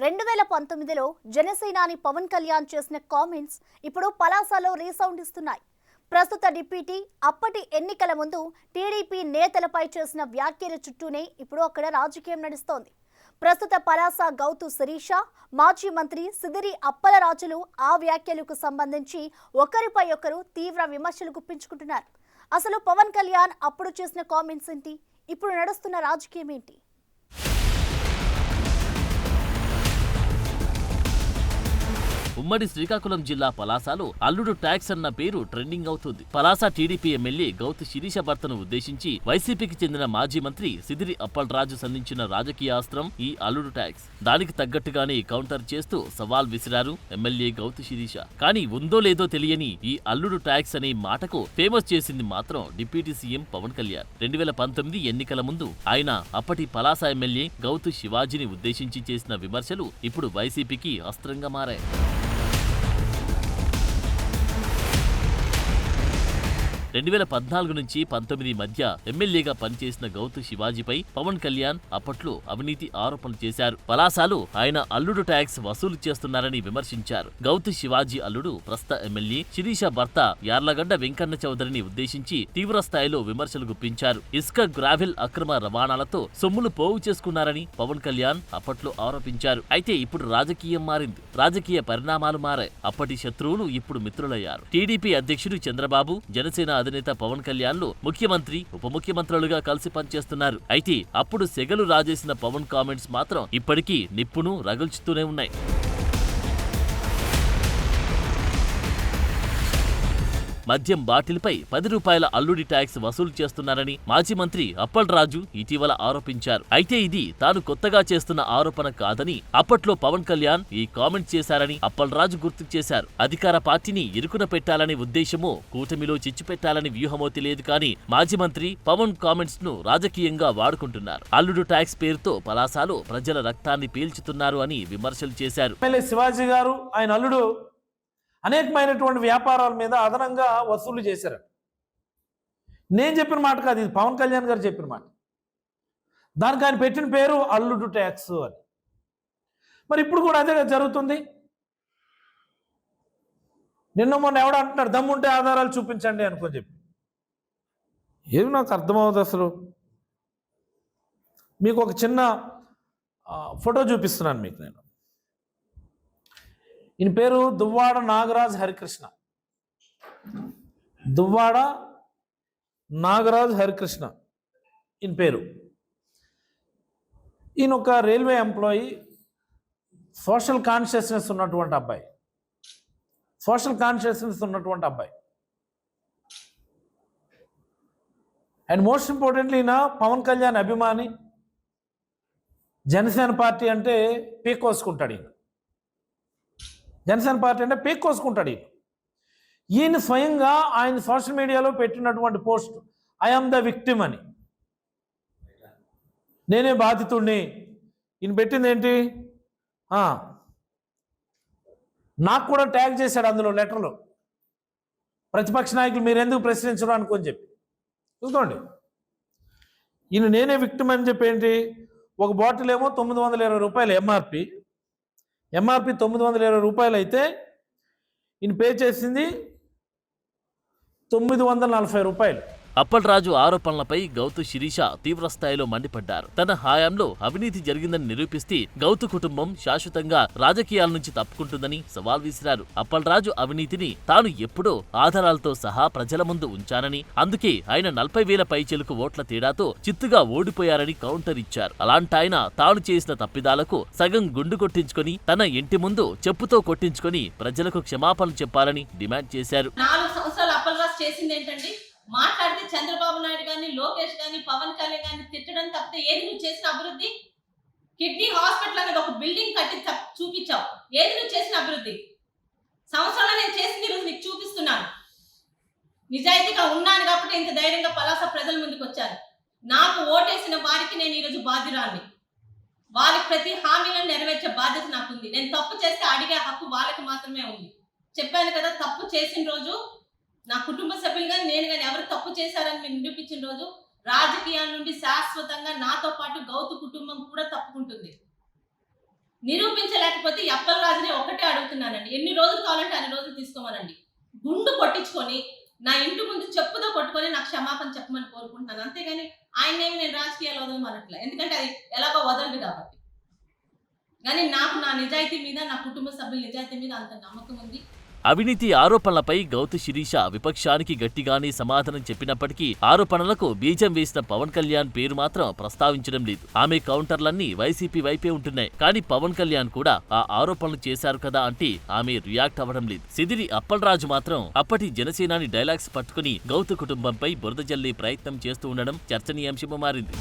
2019లో జనసేనాని పవన్ కళ్యాణ్ చేసిన కామెంట్స్ ఇప్పుడు పలాసలో రీసౌండ్ ఇస్తున్నాయి. ప్రస్తుత డిప్యూటీ అప్పటి ఎన్నికల ముందు టీడీపీ నేతలపై చేసిన వ్యాఖ్యల చుట్టూనే ఇప్పుడు అక్కడ రాజకీయం నడుస్తోంది. ప్రస్తుత పలాస గౌతు శిరీష, మాజీ మంత్రి సిదిరి అప్పలరాజులు ఆ వ్యాఖ్యలకు సంబంధించి ఒకరిపై ఒకరు తీవ్ర విమర్శలు గుప్పించుకుంటున్నారు. అసలు పవన్ కళ్యాణ్ అప్పుడు చేసిన కామెంట్స్ ఏంటి, ఇప్పుడు నడుస్తున్న రాజకీయం ఏంటి? ఉమ్మడి శ్రీకాకుళం జిల్లా పలాసలో అల్లుడు ట్యాక్స్ అన్న పేరు ట్రెండింగ్ అవుతుంది. పలాస టీడీపీ ఎమ్మెల్యే గౌతు శిరీష భర్తను ఉద్దేశించి వైసీపీకి చెందిన మాజీ మంత్రి సిదిరి అప్పలరాజు సంధించిన రాజకీయ అస్త్రం ఈ అల్లుడు ట్యాక్స్. దానికి తగ్గట్టుగానే కౌంటర్ చేస్తూ సవాల్ విసిరారు ఎమ్మెల్యే గౌతు శిరీష. కానీ ఉందో లేదో తెలియని ఈ అల్లుడు ట్యాక్స్ అనే మాటకు ఫేమస్ చేసింది మాత్రం డిప్యూటీ సీఎం పవన్ కళ్యాణ్. 2019 ఎన్నికల ముందు ఆయన అప్పటి పలాస ఎమ్మెల్యే గౌతు శివాజీని ఉద్దేశించి చేసిన విమర్శలు ఇప్పుడు వైసీపీకి అస్త్రంగా మారాయి. 2014 నుంచి 19 మధ్య ఎమ్మెల్యేగా పనిచేసిన గౌతు శివాజీపై పవన్ కళ్యాణ్ అప్పట్లో అవినీతి ఆరోపణలు చేశారు. పలాసలో ఆయన అల్లుడు ట్యాక్స్ వసూలు చేస్తున్నారని విమర్శించారు. గౌతు శివాజీ అల్లుడు ప్రస్తుత ఎమ్మెల్యే శిరీష భర్త యార్లగడ్డ వెంకన్న చౌదరిని ఉద్దేశించి తీవ్ర స్థాయిలో విమర్శలు గుప్పించారు. ఇసుక గ్రావెల్ అక్రమ రవాణాలతో సొమ్ములు పోగు చేసుకున్నారని పవన్ కళ్యాణ్ అప్పట్లో ఆరోపించారు. అయితే ఇప్పుడు రాజకీయం మారింది. రాజకీయ పరిణామాలు మారాయి. అప్పటి శత్రువులు ఇప్పుడు మిత్రులయ్యారు. టీడీపీ అధ్యక్షుడు చంద్రబాబు, జనసేన అధినేత పవన్ కళ్యాణ్ లు ముఖ్యమంత్రి, ఉప ముఖ్యమంత్రులుగా కలిసి పనిచేస్తున్నారు. అయితే అప్పుడు సెగలు రాజేసిన పవన్ కామెంట్స్ మాత్రం ఇప్పటికీ నిప్పును రగుల్చుతూనే ఉన్నాయి. మద్యం బాటిల్పై 10 రూపాయల అల్లుడి ట్యాక్స్ వసూలు చేస్తున్నారని మాజీ మంత్రి అప్పలరాజు ఇటీవల ఆరోపించారు. అయితే ఇది తాను కొత్తగా చేస్తున్న ఆరోపణ కాదని అప్పట్లో పవన్ కళ్యాణ్ ఈ కామెంట్ చేశారని అప్పలరాజు గుర్తు చేశారు. అధికార పార్టీని ఇరుకున పెట్టాలనే ఉద్దేశమో, కూటమిలో చిచ్చు పెట్టాలని వ్యూహమో తెలియదు కానీ మాజీ మంత్రి పవన్ కామెంట్స్ ను రాజకీయంగా వాడుకుంటున్నారు. అల్లుడు ట్యాక్స్ పేరుతో పలాసలో ప్రజల రక్తాన్ని పీల్చుతున్నారు అని విమర్శలు చేశారు. శివాజీ గారు ఆయన అల్లుడు అనేకమైనటువంటి వ్యాపారాల మీద అదనంగా వసూలు చేశారు. నేను చెప్పిన మాట కాదు, ఇది పవన్ కళ్యాణ్ గారు చెప్పిన మాట. దానికి ఆయన పెట్టిన పేరు అల్లుడు ట్యాక్స్ అని. మరి ఇప్పుడు కూడా అదే జరుగుతుంది. నిన్న మొన్న ఎవడ అంటున్నాడు, దమ్ముంటే ఆధారాలు చూపించండి అనుకొని చెప్పి. ఏమి నాకు అర్థమవుతుంది అసలు. మీకు ఒక చిన్న ఫోటో చూపిస్తున్నాను మీకు నేను. ఈయన పేరు దువ్వాడ నాగరాజ్ హరికృష్ణ. దువ్వాడ నాగరాజ్ హరికృష్ణ ఈయన పేరు. ఈయన ఒక రైల్వే ఎంప్లాయీ, సోషల్ కాన్షియస్నెస్ ఉన్నటువంటి అబ్బాయి. అండ్ మోస్ట్ ఇంపార్టెంట్లీ ఈయన పవన్ కళ్యాణ్ అభిమాని. జనసేన పార్టీ అంటే పీకోసుకుంటాడు ఈయన. ఈయన స్వయంగా ఆయన సోషల్ మీడియాలో పెట్టినటువంటి post, I am the victim అని, నేనే బాధితుడిని. ఈయన పెట్టింది ఏంటి, నాకు కూడా ట్యాగ్ చేశాడు అందులో లెటర్లో, ప్రతిపక్ష నాయకులు మీరు ఎందుకు ప్రశ్నించడం అనుకొని చెప్పి. చూసుకోండి, ఈయన నేనే విక్టిమ్ అని చెప్పి ఏంటి, ఒక బాటిల్ ఏమో 920 రూపాయలు ఎంఆర్పి 920 రూపాయలు అయితే ఈయన పే చేసింది 940 రూపాయలు. అప్పలరాజు ఆరోపణలపై గౌతు శిరీష తీవ్రస్థాయిలో మండిపడ్డారు. తన హయాంలో అవినీతి జరిగిందని నిరూపిస్తే గౌతు కుటుంబం శాశ్వతంగా రాజకీయాల నుంచి తప్పుకుంటుందని సవాల్ విసిరారు. అప్పలరాజు అవినీతిని తాను ఎప్పుడో ఆధారాలతో సహా ప్రజల ముందు ఉంచానని, అందుకే ఆయన 40,000 పైచెలకు ఓట్ల తేడాతో చిత్తుగా ఓడిపోయారని కౌంటర్ ఇచ్చారు. అలాంటాయన తాను చేసిన తప్పిదాలకు సగం గుండు కొట్టించుకొని తన ఇంటి ముందు చెప్పుతో కొట్టించుకొని ప్రజలకు క్షమాపణ చెప్పాలని డిమాండ్ చేశారు. 4 సంవత్సరాలు అప్పలరాజు చేసింది ఏంటండి? మాట్లాడితే చంద్రబాబు నాయుడు గాని, లోకేష్ గాని, పవన్ కళ్యాణ్ గాని తిట్టడం తప్పితే ఏది నువ్వు చేసిన అభివృద్ధి? కిడ్నీ హాస్పిటల్ అనేది ఒక బిల్డింగ్ కట్టి చూపించావు. ఏది నువ్వు చేసిన అభివృద్ధి? సంవత్సరంలో నేను చేసింది ఈరోజు నీకు చూపిస్తున్నాను. నిజాయితీగా ఉన్నాను కాబట్టి ఇంత ధైర్యంగా పలాస ప్రజల ముందుకు వచ్చాను. నాకు ఓటేసిన వారికి నేను ఈరోజు బాధ్యురాన్ని. వాళ్ళకి ప్రతి హామీలను నెరవేర్చే బాధ్యత నాకుంది. నేను తప్పు చేస్తే అడిగే హక్కు వాళ్ళకి మాత్రమే ఉంది. చెప్పాను కదా, తప్పు చేసిన రోజు నా కుటుంబ సభ్యులు కానీ నేను కానీ ఎవరు తప్పు చేశారని మీరు నిరూపించిన రోజు రాజకీయాల నుండి శాశ్వతంగా నాతో పాటు గౌతు కుటుంబం కూడా తప్పుకుంటుంది. నిరూపించలేకపోతే అప్పలరాజునే ఒకటే అడుగుతున్నానండి, ఎన్ని రోజులు కావాలంటే అన్ని రోజులు తీసుకోమనండి. గుండు కొట్టించుకొని నా ఇంటి ముందు చెప్పుతో కొట్టుకొని నాకు క్షమాపణ చెప్పమని కోరుకుంటున్నాను. అంతేగాని ఆయన్నేమి నేను రాజకీయాలు వదలమనట్లే, ఎందుకంటే అది ఎలాగో వదలదు కాబట్టి. కానీ నాకు నా నిజాయితీ మీద, నా కుటుంబ సభ్యుల నిజాయితీ మీద అంత నమ్మకం ఉంది. అవినీతి ఆరోపణలపై గౌతు శిరీష విపక్షానికి గట్టిగానే సమాధానం చెప్పినప్పటికీ ఆరోపణలకు బీజం వేసిన పవన్ కళ్యాణ్ పేరు మాత్రం ప్రస్తావించడం లేదు. ఆమె కౌంటర్లన్నీ వైసీపీ వైపే ఉంటున్నాయి. కానీ పవన్ కళ్యాణ్ కూడా ఆ ఆరోపణలు చేశారు కదా అంటే ఆమె రియాక్ట్ అవ్వడం లేదు. సిదిరి అప్పలరాజు మాత్రం అప్పటి జనసేనాని డైలాగ్స్ పట్టుకుని గౌతు కుటుంబంపై బురద జల్లే ప్రయత్నం చేస్తూ ఉండడం చర్చనీయాంశంగా మారింది.